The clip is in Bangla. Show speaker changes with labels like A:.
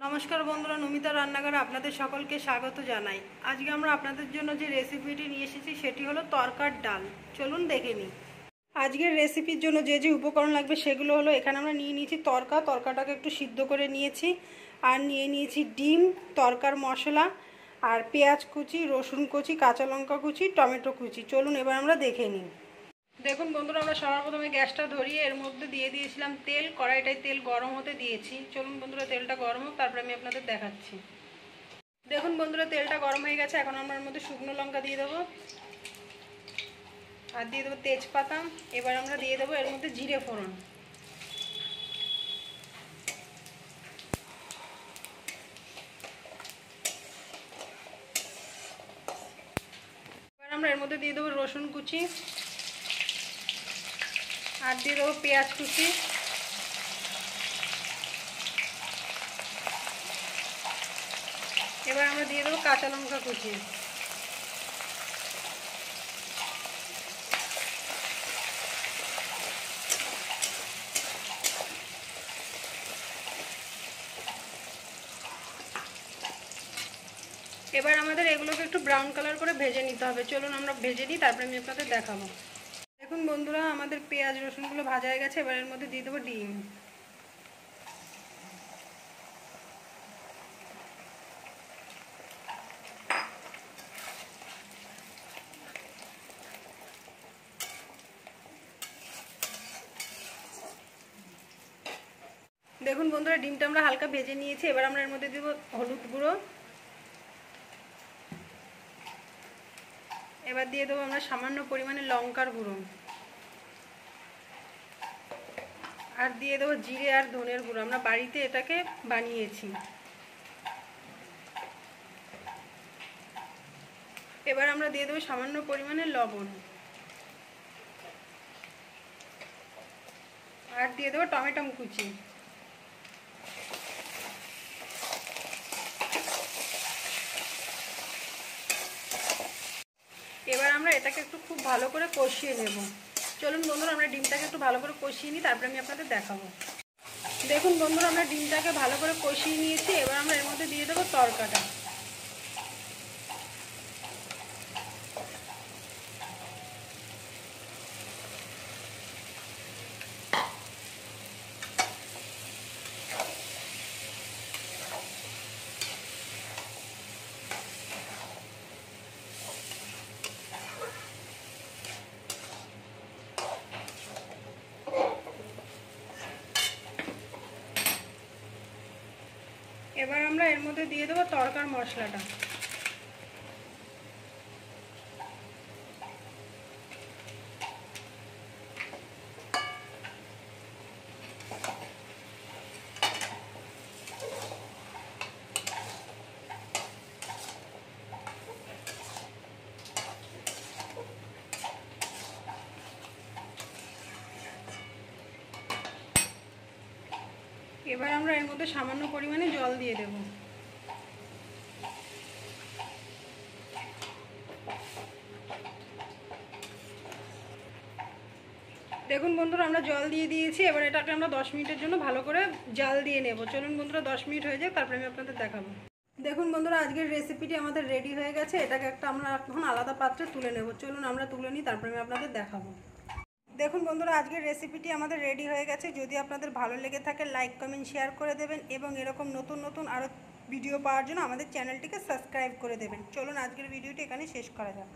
A: নমস্কার বন্ধুরা, নমিতা রান্নাঘরে আপনাদের সকলকে স্বাগত জানাই। আজকে আমরা আপনাদের জন্য যে রেসিপিটি নিয়ে এসেছি সেটি হলো তরকার ডাল। চলুন দেখে নিই। আজকের রেসিপির জন্য যে যে উপকরণ লাগবে সেগুলো হলো, এখানে আমরা নিয়ে নিয়েছি তরকাটাকে একটু সিদ্ধ করে নিয়েছি, আর নিয়ে নিয়েছি ডিম, তরকার মশলা, আর পেঁয়াজ কুচি, রসুন কুচি, কাঁচা লঙ্কা কুচি, টমেটো কুচি। চলুন এবার আমরা দেখে নিই। দেখুন বন্ধুরা, আমরা সবার প্রথমে গ্যাসটা ধরিয়ে এর মধ্যে দিয়ে দিয়েছিলাম তেল। কড়াইটায় তেল গরম হতে দিয়েছি। চলুন বন্ধুরা, তেলটা গরম হোক, তারপরে আমি আপনাদের দেখাচ্ছি। দেখুন বন্ধুরা, তেলটা গরম হয়ে গেছে। এখন আমরা এর মধ্যে শুকনো লঙ্কা দিয়ে দেবো, আর দিয়ে দেবো তেজপাতা। এবার আমরা দিয়ে দেবো এর মধ্যে জিরে ফোড়ন। এবার আমরা এর মধ্যে দিয়ে দেবো রসুন কুচি, আর দিয়ে দেবো পেঁয়াজ কুচি। এবার আমরা দিয়ে দেবো কাঁচা লঙ্কা কুচি। এবার আমাদের এগুলোকে একটু ব্রাউন কালার করে ভেজে নিতে হবে। চলুন আমরা ভেজে নিই, তারপরে আমি আপনাদের দেখাবো। দেখুন বন্ধুরা, আমাদের পেঁয়াজ রসুনগুলো ভাজা হয়ে গেছে। এবার এর মধ্যে দিয়ে দেবো ডিম। দেখুন বন্ধুরা, ডিমটা আমরা হালকা ভেজে নিয়েছি। এবার আমরা এর মধ্যে দেব হলুদ গুঁড়ো। এবার দিয়ে দেবো আমরা সামান্য পরিমাণে লঙ্কার গুঁড়ো, আর দিয়ে দেবো জিরে আর ধনের গুঁড়ো। আমরা বাড়িতে এটাকে বানিয়েছি। এবার আমরা দিয়ে দেবো সামান্য পরিমাণে লবণ, আর দিয়ে দেবো টমেটো কুচি। এবার আমরা এটাকে একটু খুব ভালো করে কষিয়ে নেব। চলুন বন্ধুরা, আমরা ডিমটাকে একটু ভালো করে কষিয়ে নিই, তারপরে আমি আপনাদের দেখাবো। দেখুন বন্ধুরা, আমরা ডিমটাকে ভালো করে কষিয়ে নিয়েছি। এবার আমরা এর মধ্যে দিয়ে দেবো তরকাটা। এবার আমরা এর মধ্যে দিয়ে দেবো তরকার মশলাটা। এবার আমরা এর মধ্যে সামান্য পরিমাণে জল দিয়ে দেব। দেখুন বন্ধুরা, আমরা জল দিয়ে দিয়েছি। এবার এটাকে আমরা 10 মিনিটের জন্য ভালো করে জাল দিয়ে নেব। চলুন বন্ধুরা, 10 মিনিট হয়ে যাক, তারপরে আমি আপনাদের দেখাবো। দেখুন বন্ধুরা, আজকের রেসিপিটি আমাদের রেডি হয়ে গেছে। এটাকে আমরা এখন আলাদা পাত্রে তুলে নেব। চলুন আমরা তুলে নিই, তারপরে আমি আপনাদের দেখাবো। দেখুন বন্ধুরা, আজকের রেসিপিটি আমাদের রেডি হয়ে গেছে। যদি আপনাদের ভালো লেগে থাকে, লাইক কমেন্ট শেয়ার করে দেবেন, এবং এরকম নতুন নতুন আরও ভিডিও পাওয়ার জন্য আমাদের চ্যানেলটিকে সাবস্ক্রাইব করে দেবেন। চলুন আজকের ভিডিওটি এখানে শেষ করা যাক।